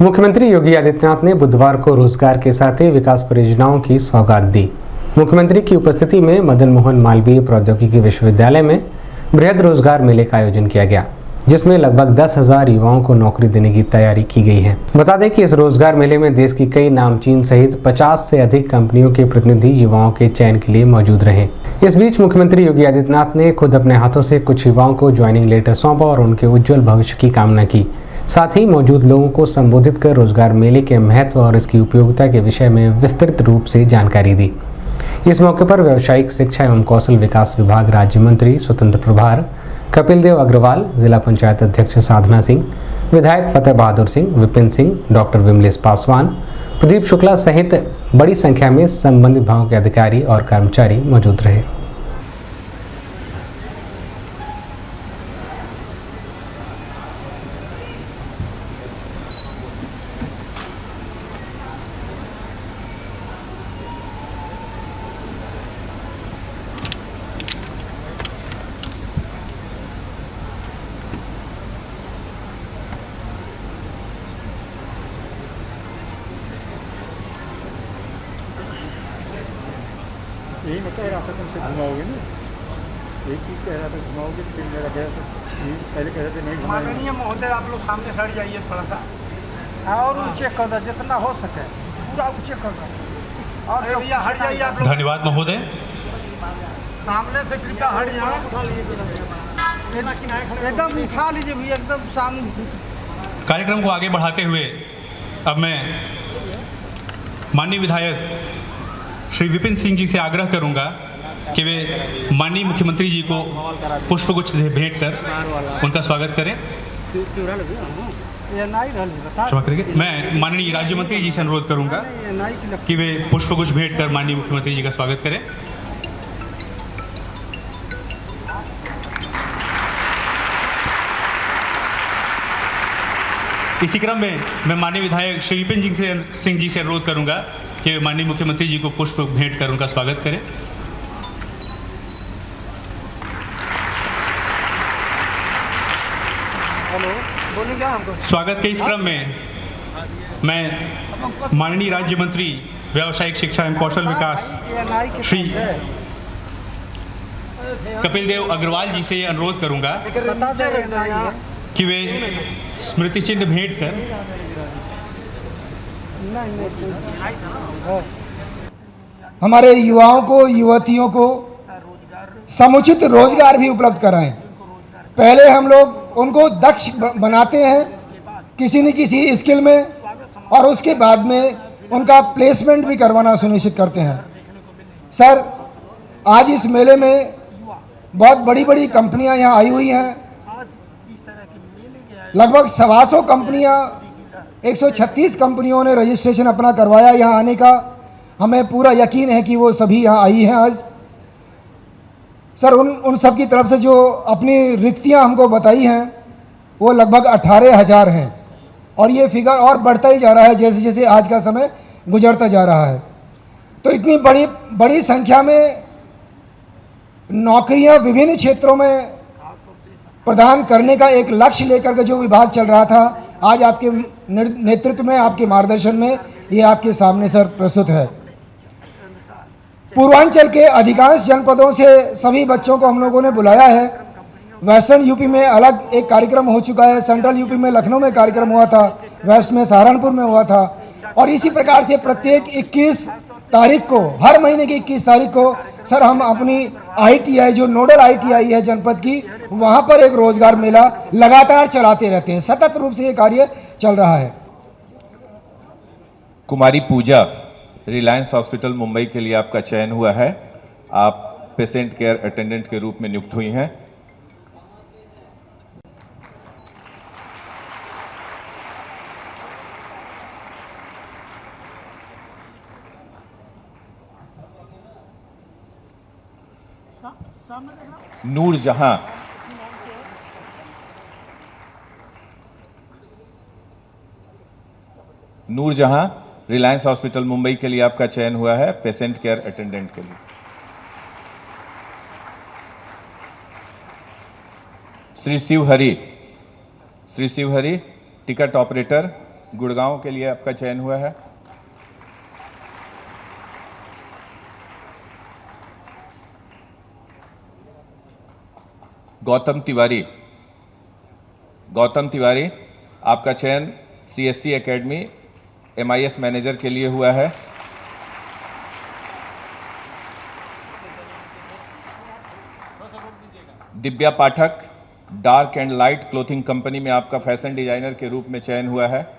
मुख्यमंत्री योगी आदित्यनाथ ने बुधवार को रोजगार के साथ ही विकास परियोजनाओं की सौगात दी। मुख्यमंत्री की उपस्थिति में मदन मोहन मालवीय प्रौद्योगिकी विश्वविद्यालय में बृहद रोजगार मेले का आयोजन किया गया, जिसमें लगभग 10,000 युवाओं को नौकरी देने की तैयारी की गई है। बता दें कि इस रोजगार मेले में देश की कई नामचीन सहित 50 से अधिक कंपनियों के प्रतिनिधि युवाओं के चयन के लिए मौजूद रहे। इस बीच मुख्यमंत्री योगी आदित्यनाथ ने खुद अपने हाथों से कुछ युवाओं को ज्वाइनिंग लेटर सौंपा और उनके उज्जवल भविष्य की कामना की। साथ ही मौजूद लोगों को संबोधित कर रोजगार मेले के महत्व और इसकी उपयोगिता के विषय में विस्तृत रूप से जानकारी दी। इस मौके पर व्यावसायिक शिक्षा एवं कौशल विकास विभाग राज्य मंत्री स्वतंत्र प्रभार कपिल देव अग्रवाल, जिला पंचायत अध्यक्ष साधना सिंह, विधायक फतेह बहादुर सिंह, विपिन सिंह, डॉक्टर विमलेश पासवान, प्रदीप शुक्ला सहित बड़ी संख्या में संबंधित विभागों के अधिकारी और कर्मचारी मौजूद रहे। यही मैं कह रहा था तुमसे घुमाओगे ना, एक चीज़ कह रहा था घुमाओगे, फिर मेरा गया तो पहले कह रहे थे नहीं माननीय महोदय, आप लोग सामने सड़ जाइए थोड़ा सा और ऊँचे कर दो जितना हो सके, पूरा ऊँचे कर दो और भैया हट जाइए आप लोग। धन्यवाद महोदय। सामने से कृपया हट जाए, एकदम उठा लीजिए भैया, एकदम सामने। कार्यक्रम को आगे बढ़ाते हुए अब मैं माननीय विधायक श्री विपिन सिंह जी से आग्रह करूंगा कि वे माननीय मुख्यमंत्री जी को पुष्पगुच्छ भेंट कर उनका स्वागत करें। क्षमा करेंगे, मैं माननीय राज्य मंत्री जी से अनुरोध करूंगा कि वे पुष्पगुच्छ भेंट कर माननीय मुख्यमंत्री जी का स्वागत करें। इसी क्रम में मैं माननीय विधायक श्री विपिन सिंह जी से अनुरोध करूंगा कि माननीय मुख्यमंत्री जी को पुष्प भेंट कर उनका स्वागत करें। बोलेंगे हमको। स्वागत के इस क्रम में मैं माननीय राज्य मंत्री व्यावसायिक शिक्षा एवं कौशल विकास श्री कपिल देव अग्रवाल जी से अनुरोध करूंगा कि वे स्मृति चिन्ह भेंट कर हमारे युवाओं को, युवतियों को समुचित रोजगार भी उपलब्ध कराएं। पहले हम लोग उनको दक्ष बनाते हैं किसी न किसी स्किल में और उसके बाद में उनका प्लेसमेंट भी करवाना सुनिश्चित करते हैं। सर, आज इस मेले में बहुत बड़ी बड़ी कंपनियां यहाँ आई हुई हैं। लगभग 125 कंपनियां, 136 कंपनियों ने रजिस्ट्रेशन अपना करवाया यहाँ आने का। हमें पूरा यकीन है कि वो सभी यहाँ आई हैं आज। सर, उन सब की तरफ से जो अपनी रिक्तियाँ हमको बताई हैं वो लगभग 18,000 हैं और ये फिगर और बढ़ता ही जा रहा है जैसे जैसे आज का समय गुजरता जा रहा है। तो इतनी बड़ी संख्या में नौकरियाँ विभिन्न क्षेत्रों में प्रदान करने का एक लक्ष्य लेकर के जो विभाग चल रहा था, आज आपके नेतृत्व में, आपके मार्गदर्शन में ये आपके सामने सर प्रस्तुत है। पूर्वांचल के अधिकांश जनपदों से सभी बच्चों को हम लोगों ने बुलाया है। वेस्टर्न यूपी में अलग एक कार्यक्रम हो चुका है, सेंट्रल यूपी में लखनऊ में कार्यक्रम हुआ था, वेस्ट में सहारनपुर में हुआ था और इसी प्रकार से प्रत्येक 21 तारीख को, हर महीने की 21 तारीख को सर हम अपनी ITI जो नोडल ITI है जनपद की, वहां पर एक रोजगार मेला लगातार चलाते रहते हैं। सतत रूप से ये कार्य चल रहा है। कुमारी पूजा, रिलायंस हॉस्पिटल मुंबई के लिए आपका चयन हुआ है। आप पेशेंट केयर अटेंडेंट के रूप में नियुक्त हुई हैं। नूरजहां, नूरजहां, रिलायंस हॉस्पिटल मुंबई के लिए आपका चयन हुआ है पेशेंट केयर अटेंडेंट के लिए। श्री शिवहरी टिकट ऑपरेटर गुड़गांव के लिए आपका चयन हुआ है। गौतम तिवारी, आपका चयन CSC एकेडमी MIS मैनेजर के लिए हुआ है। Divya Pathak, dark and light clothing company में आपका फैशन डिजाइनर के रूप में चयन हुआ है।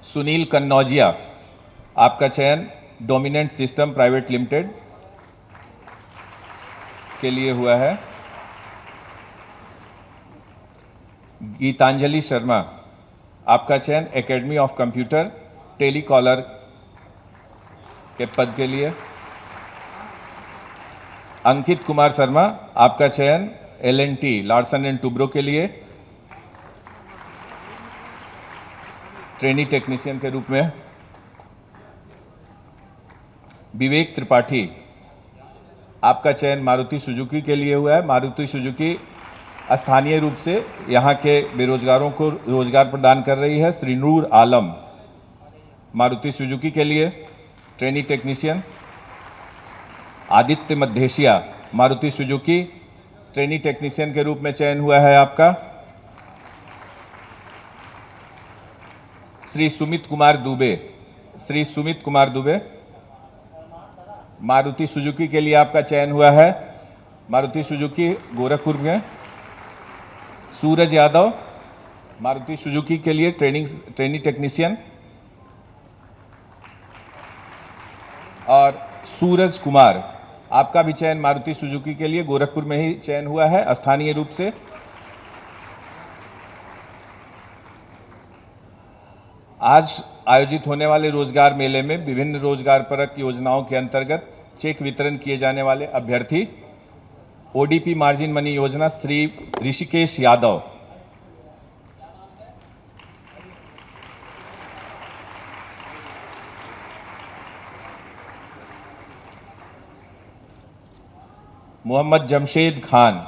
सुनील कन्नौजिया, आपका चयन डोमिनेंट सिस्टम प्राइवेट लिमिटेड के लिए हुआ है। गीतांजलि शर्मा, आपका चयन एकेडमी ऑफ कंप्यूटर टेलीकॉलर के पद के लिए। अंकित कुमार शर्मा, आपका चयन L&T लार्सन एंड टुब्रो के लिए ट्रेनी टेक्नीशियन के रूप में। विवेक त्रिपाठी, आपका चयन मारुति सुजुकी के लिए हुआ है। मारुति सुजुकी स्थानीय रूप से यहां के बेरोजगारों को रोजगार प्रदान कर रही है। श्रीनूर आलम, मारुति सुजुकी के लिए trainee technician. Aditya Maddheshiya, Maruti Suzuki trainee technician के रूप में चयन हुआ है आपका। श्री सुमित कुमार दुबे, मारुति सुजुकी के लिए आपका चयन हुआ है। मारुति सुजुकी गोरखपुर में। सूरज यादव, मारुति सुजुकी के लिए ट्रेनी टेक्नीशियन। और सूरज कुमार, आपका भी चयन मारुति सुजुकी के लिए गोरखपुर में ही चयन हुआ है स्थानीय रूप से। आज आयोजित होने वाले रोजगार मेले में विभिन्न रोजगारपरक योजनाओं के अंतर्गत चेक वितरण किए जाने वाले अभ्यर्थी ODP मार्जिन मनी योजना श्री ऋषिकेश यादव। मोहम्मद जमशेद खान,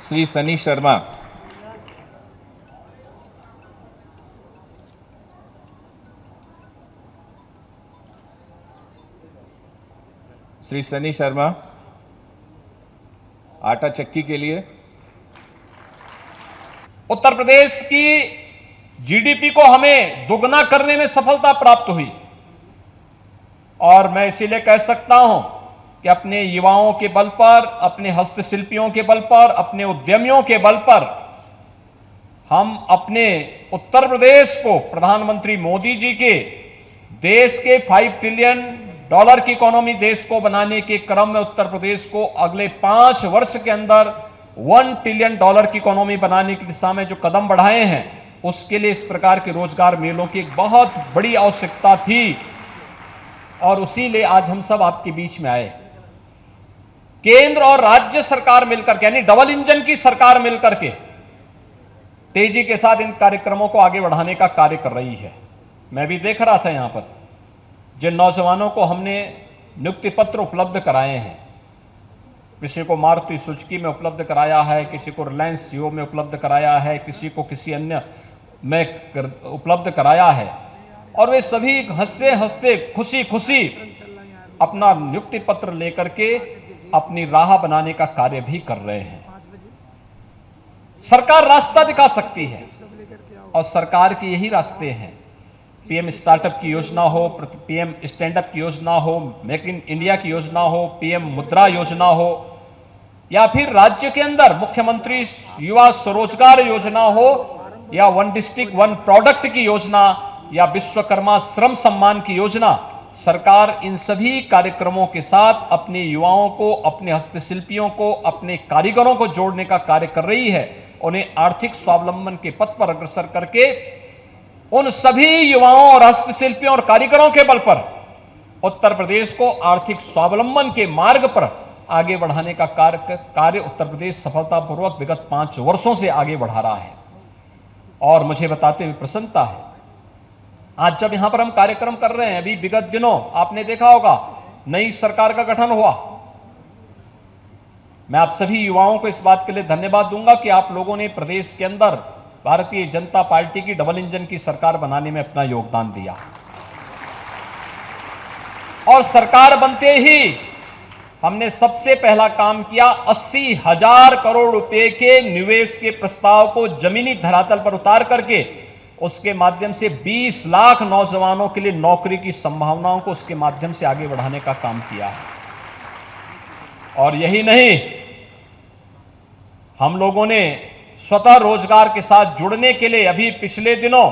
श्री सनी शर्मा, आटा चक्की के लिए। उत्तर प्रदेश की GDP को हमें दुगना करने में सफलता प्राप्त हुई और मैं इसीलिए कह सकता हूं कि अपने युवाओं के बल पर, अपने हस्तशिल्पियों के बल पर, अपने उद्यमियों के बल पर हम अपने उत्तर प्रदेश को प्रधानमंत्री मोदी जी के देश के $5 ट्रिलियन की इकोनॉमी देश को बनाने के क्रम में उत्तर प्रदेश को अगले 5 वर्ष के अंदर $1 ट्रिलियन की इकोनॉमी बनाने की दिशा में जो कदम बढ़ाए हैं, उसके लिए इस प्रकार के रोजगार मेलों की एक बहुत बड़ी आवश्यकता थी और उसी लिए आज हम सब आपके बीच में आए। केंद्र और राज्य सरकार मिलकर के, यानी डबल इंजन की सरकार मिलकर के तेजी के साथ इन कार्यक्रमों को आगे बढ़ाने का कार्य कर रही है। मैं भी देख रहा था यहां पर जिन नौजवानों को हमने नियुक्ति पत्र उपलब्ध कराए हैं, किसी को मारुति सुजुकी में उपलब्ध कराया है, किसी को रिलायंस जियो में उपलब्ध कराया है, किसी को किसी अन्य में उपलब्ध कराया है और वे सभी हंसते हंसते खुशी खुशी अपना नियुक्ति पत्र लेकर के अपनी राह बनाने का कार्य भी कर रहे हैं। सरकार रास्ता दिखा सकती है और सरकार के यही रास्ते हैं। PM स्टार्टअप की योजना हो, PM स्टैंडअप की योजना हो, मेक इन इंडिया की योजना हो, PM मुद्रा योजना हो या फिर राज्य के अंदर मुख्यमंत्री युवा स्वरोजगार योजना हो या 1 डिस्ट्रिक्ट 1 प्रोडक्ट की योजना या विश्वकर्मा श्रम सम्मान की योजना, सरकार इन सभी कार्यक्रमों के साथ अपने युवाओं को, अपने हस्तशिल्पियों को, अपने कारीगरों को जोड़ने का कार्य कर रही है। उन्हें आर्थिक स्वावलंबन के पथ पर अग्रसर करके उन सभी युवाओं और हस्तशिल्पियों और कारीगरों के बल पर उत्तर प्रदेश को आर्थिक स्वावलंबन के मार्ग पर आगे बढ़ाने का कार्य उत्तर प्रदेश सफलतापूर्वक विगत 5 वर्षों से आगे बढ़ा रहा है। और मुझे बताते हुए प्रसन्नता है। आज जब यहां पर हम कार्यक्रम कर रहे हैं, अभी विगत दिनों आपने देखा होगा नई सरकार का गठन हुआ। मैं आप सभी युवाओं को इस बात के लिए धन्यवाद दूंगा कि आप लोगों ने प्रदेश के अंदर भारतीय जनता पार्टी की डबल इंजन की सरकार बनाने में अपना योगदान दिया और सरकार बनते ही हमने सबसे पहला काम किया 80,000 करोड़ रुपए के निवेश के प्रस्ताव को जमीनी धरातल पर उतार करके उसके माध्यम से 20 लाख नौजवानों के लिए नौकरी की संभावनाओं को उसके माध्यम से आगे बढ़ाने का काम किया है। और यही नहीं, हम लोगों ने स्वतः रोजगार के साथ जुड़ने के लिए अभी पिछले दिनों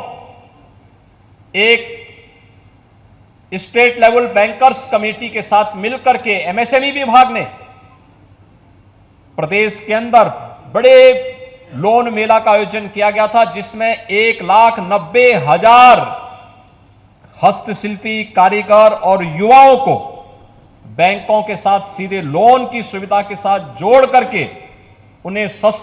एक स्टेट लेवल बैंकर्स कमेटी के साथ मिलकर के एमएसएमई विभाग ने प्रदेश के अंदर बड़े लोन मेला का आयोजन किया गया था, जिसमें 1,90,000 हस्तशिल्पी, कारीगर और युवाओं को बैंकों के साथ सीधे लोन की सुविधा के साथ जोड़ करके उन्हें सस्ता